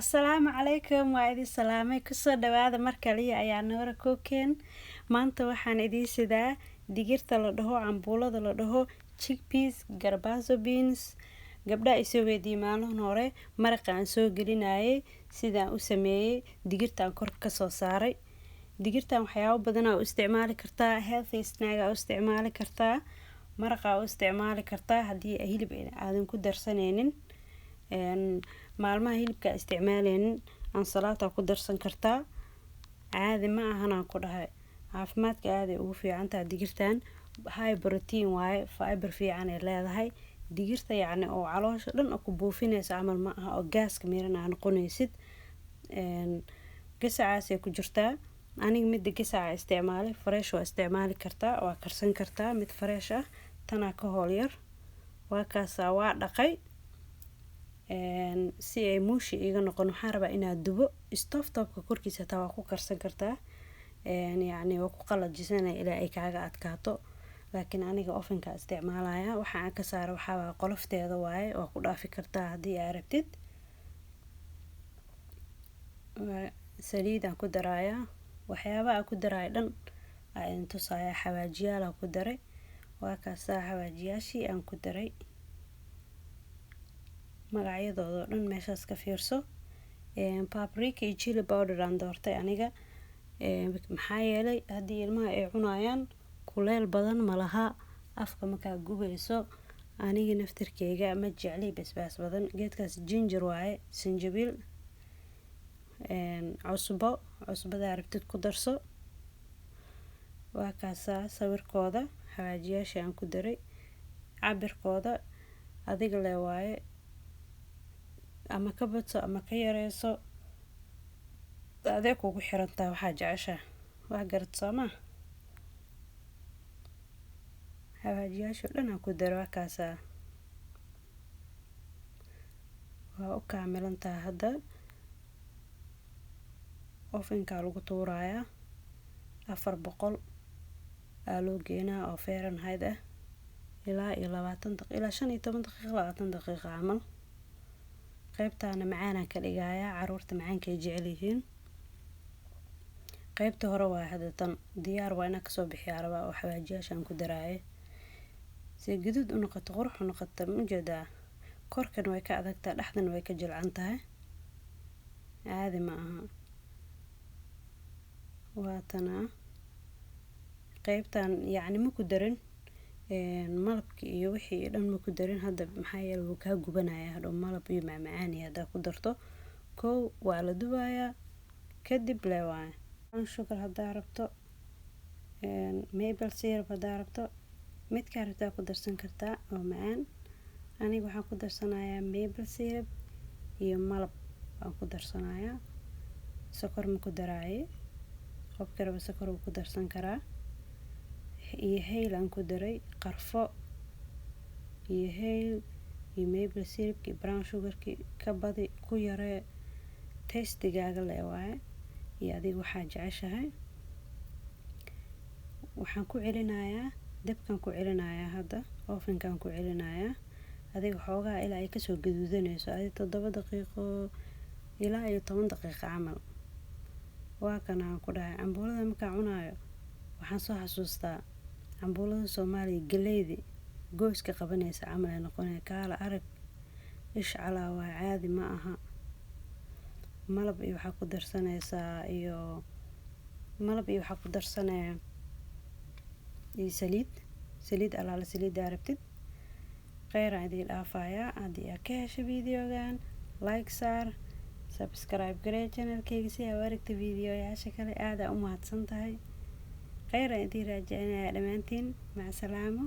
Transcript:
Assalaamu calaykum, waa idin salaamay kusoo dhawaada mar kaliya ayaa Noora Cooking. Maanta waxaan idiin sidaa digirta la dhaho cambuulada la dhaho chickpeas garbanzo beans. Gabdha isoo weydiiyay maalin hore maraqa aan soo gelinayay sidaan u sameeyay digirtaan kor ka soo saaray. Digirtaan waxyaabo badan u isticmaali kartaa, healthy snack u isticmaali kartaa, maraqa u isticmaali kartaa haddii hilib aadan ku darsaneynin. maalmaha hilibka isticmaaleynin ansalaata ku darsan kartaa. Caadi ma ahan aan ku dhahay. Caafimaadka aad ay ugu fiican tahay digirtaan. High protein waaye, fiber fiican ay leedahay. Digirta yacni oo caloosha dhan ku buufinaysa amal ma aha oo gaaska miirana aan qonaysid. Gasacaas ay ku jirtaa. Aniga mid gasaca isticmaalay, fresh waa isticmaali kartaa, waa karsan kartaa mid fresh ah. Tanaa ka hool yar. Waa kaasa waa dhaqay. si ay muushi iga noqon waxaan rabaa inaad dubo stove top-ka korkiisa taa waa ku karsan kartaa. yacni waa ku qalajisanay ilaa ay kaaga adkaato. Laakiin aniga ovenka isticmaalaya waxaan ka saaro waxaa qolofteeda waaye waa ku dhaafi kartaa haddii aad rabtid. Saliid aan ku daraaya. Waxyaabaha aan ku daraay dhan aan tusaaya xawaajiyaal aan ku daray. Waa kaasa xawaajiyaashii aan ku daray. magacyadooda dhan meeshaas ka fiirso. paprika iyo chili powder aan doortay aniga. maxaa yeelay haddii ilmaha ay cunayaan kuleel badan ma laha afka markaa gubayso. Aniga naftirkeyga ma jecli basbaas badan. Geedkaas ginger waaye, sinjibil. cusbada rabtid ku darso. waa kaasa sawirkooda xawaajiyaasha aan ku daray. cabirkooda adiga le waaye. ama ka badso ama ka yareyso adeeg ugu xirantaa waxaa jecesha waa garad sooma. xawaajiyaasha dhan aan ku daray waa kaasa. waa u kaamilantaa hadda. ovenka lagu tuuraaya 400 aa loo geenaa oo Fahrenheit ah ilaa 20 daqiiqo ilaa 15 daqiiqo 20 daqiiqo camal. qaybtaana macaan ka dhigaya caruurta macaanka ay jecel yihiin. qaybta hore waa hadda tan diyaar waa inaan ka soo bixiyaa rabaa oo xawaajiyaashan ku daraayay. si guduud u noqoto qurux u noqoto mujeeda. korkan way ka adagtaa dhaxdan way ka jilcan tahay. caadi ma aha. waa tana qaybtan yacni ma ku darin malabki iyo wixii dhan ma ku darin hadda maxaa yeelay wuu ka gubanaya hadhow malab iyo macmacaan iyo hadda ku darto. waa la dubayaa kadib leewaa sugar haddaa rabto. maple syrup haddaa rabto. midkaa rabtaa ku darsan kartaa oo macaan. aniga waxaan ku darsanayaa maple syrup iyo malab aan ku darsanayaa. sokor ma ku daraayay. qofka raba sokor wuu ku darsan karaa. iyo hayl aan ku daray qarfo iyo hayl iyo maple syrup iyo brown sugar ka badi ku yaree tastigaaga le waaye iyo adiga waxaa jeceshahay. waxaan ku celinayaa dabkan ku celinayaa hadda ovenkan ku celinayaa adiga xoogaa ilaa ay kasoo gaduudanayso adiga 7 daqiiqo ilaa 10 daqiiqo camal. waa kana aan ku dhahay cambuulada markaa cunaayo waxaan soo xasuustaa cambuulada Soomaaliya galeedi gooska qabanaysa camal ay noqonay kaala arag ishcala waa caadi ma aha. malab iyo waxa ku darsanaysaa iyo malab iyo waxa ku darsanaya iyo saliid alaala saliid arabtid. khayr aan idin dhaafaya haddii aad ka hesho videogan like saar subscribe garee channelkayga si aad u aragto videoyaasha kale aad u mahadsan tahay. khayr aan idin raajaynaya dhammaantiin maca salaamo.